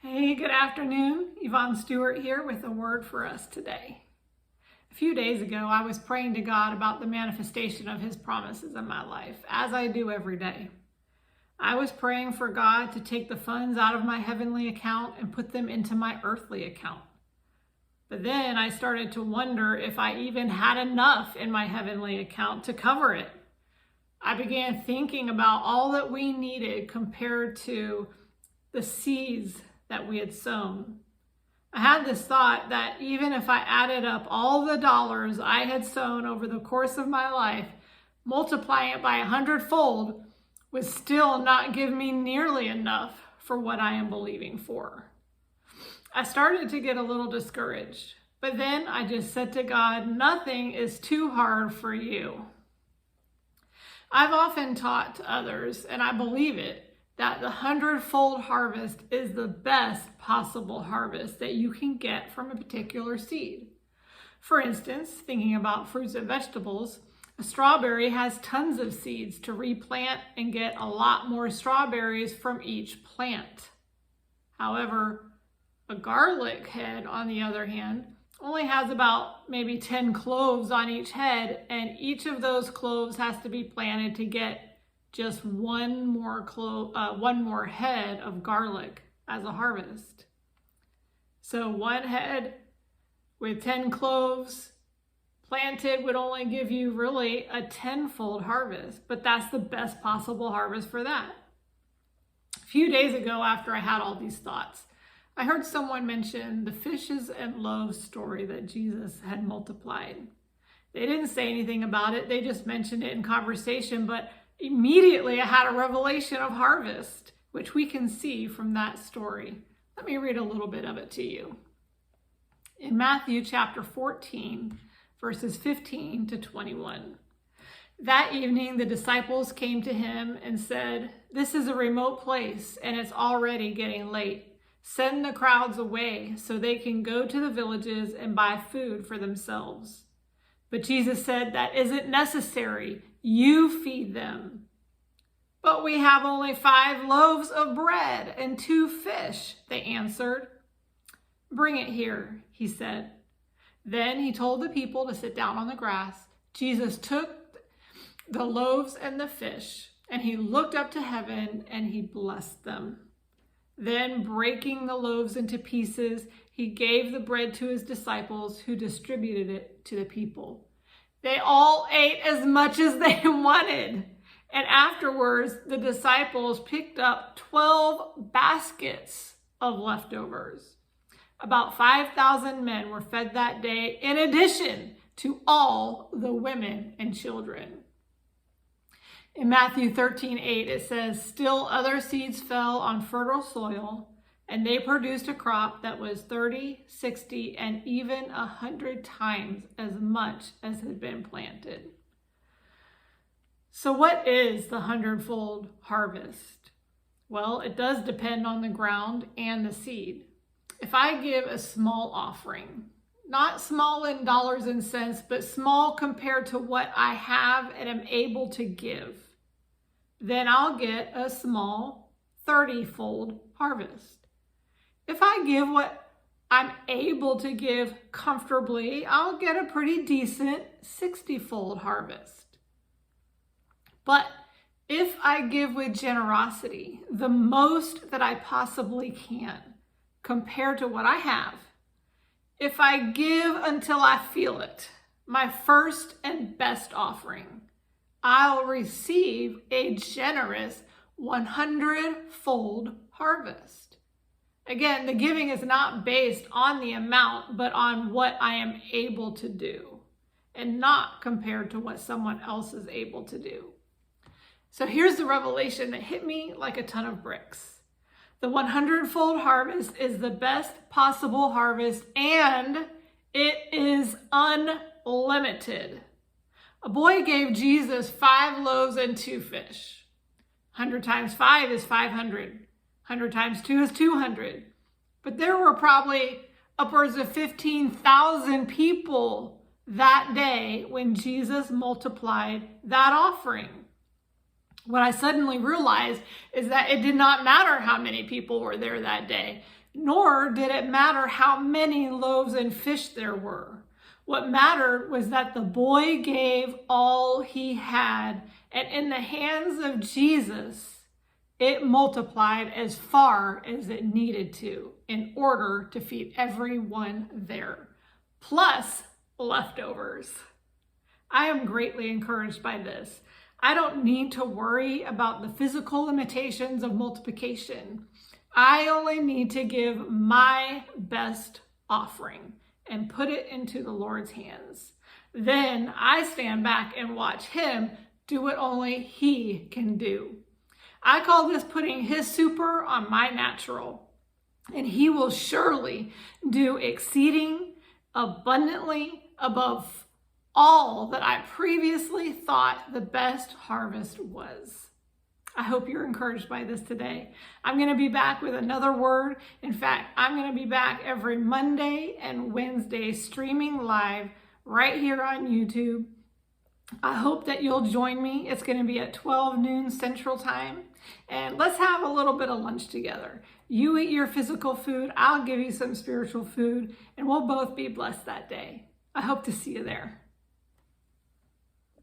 Hey, good afternoon. Yvonne Stewart here with a word for us today. A few days ago, I was praying to God about the manifestation of His promises in my life, as I do every day. I was praying for God to take the funds out of my heavenly account and put them into my earthly account. But then I started to wonder if I even had enough in my heavenly account to cover it. I began thinking about all that we needed compared to the seeds that we had sown. I had this thought that even if I added up all the dollars I had sown over the course of my life, multiplying it by 100-fold would still not give me nearly enough for what I am believing for. I started to get a little discouraged, but then I just said to God, nothing is too hard for you. I've often taught to others, and I believe it, that the 100-fold harvest is the best possible harvest that you can get from a particular seed. For instance, thinking about fruits and vegetables, a strawberry has tons of seeds to replant and get a lot more strawberries from each plant. However, a garlic head, on the other hand, only has about maybe 10 cloves on each head, and each of those cloves has to be planted to get just one more head of garlic as a harvest. So one head with 10 cloves planted would only give you really a 10-fold harvest, but that's the best possible harvest for that. A few days ago, after I had all these thoughts, I heard someone mention the fishes and loaves story that Jesus had multiplied. They didn't say anything about it, they just mentioned it in conversation, but immediately I had a revelation of harvest, which we can see from that story. Let me read a little bit of it to you. In Matthew chapter 14, verses 15 to 21. That evening, the disciples came to him and said, "This is a remote place, and it's already getting late. Send the crowds away so they can go to the villages and buy food for themselves." But Jesus said, "That isn't necessary. You feed them." "But we have only 5 loaves of bread and 2 fish, they answered. "Bring it here," he said. Then he told the people to sit down on the grass. Jesus took the loaves and the fish, and he looked up to heaven and he blessed them. Then, breaking the loaves into pieces, he gave the bread to his disciples, who distributed it to the people. They all ate as much as they wanted. And afterwards, the disciples picked up 12 baskets of leftovers. About 5,000 men were fed that day, in addition to all the women and children. In Matthew 13:8, it says, "Still other seeds fell on fertile soil, and they produced a crop that was 30, 60, and even 100 times as much as had been planted." So what is the 100-fold harvest? Well, it does depend on the ground and the seed. If I give a small offering, not small in dollars and cents, but small compared to what I have and am able to give, then I'll get a small 30-fold harvest. If I give what I'm able to give comfortably, I'll get a pretty decent 60-fold harvest. But if I give with generosity, the most that I possibly can, compared to what I have, if I give until I feel it, my first and best offering, I'll receive a generous 100-fold harvest. Again, the giving is not based on the amount, but on what I am able to do, and not compared to what someone else is able to do. So here's the revelation that hit me like a ton of bricks. The 100-fold harvest is the best possible harvest, and it is unlimited. A boy gave Jesus 5 loaves and 2 fish. 100 times 5 is 500. 100 times 2 is 200. But there were probably upwards of 15,000 people that day when Jesus multiplied that offering. What I suddenly realized is that it did not matter how many people were there that day. nor did it matter how many loaves and fish there were. What mattered was that the boy gave all he had, and in the hands of Jesus, it multiplied as far as it needed to in order to feed everyone there, plus leftovers. I am greatly encouraged by this. I don't need to worry about the physical limitations of multiplication. I only need to give my best offering and put it into the Lord's hands. Then I stand back and watch him do what only he can do. I call this putting his super on my natural, and he will surely do exceeding abundantly above all that I previously thought the best harvest was. I hope you're encouraged by this today. I'm going to be back with another word. In fact, I'm going to be back every Monday and Wednesday streaming live right here on YouTube. I hope that you'll join me. It's going to be at 12 noon Central Time. And let's have a little bit of lunch together. You eat your physical food, I'll give you some spiritual food, and we'll both be blessed that day. I hope to see you there.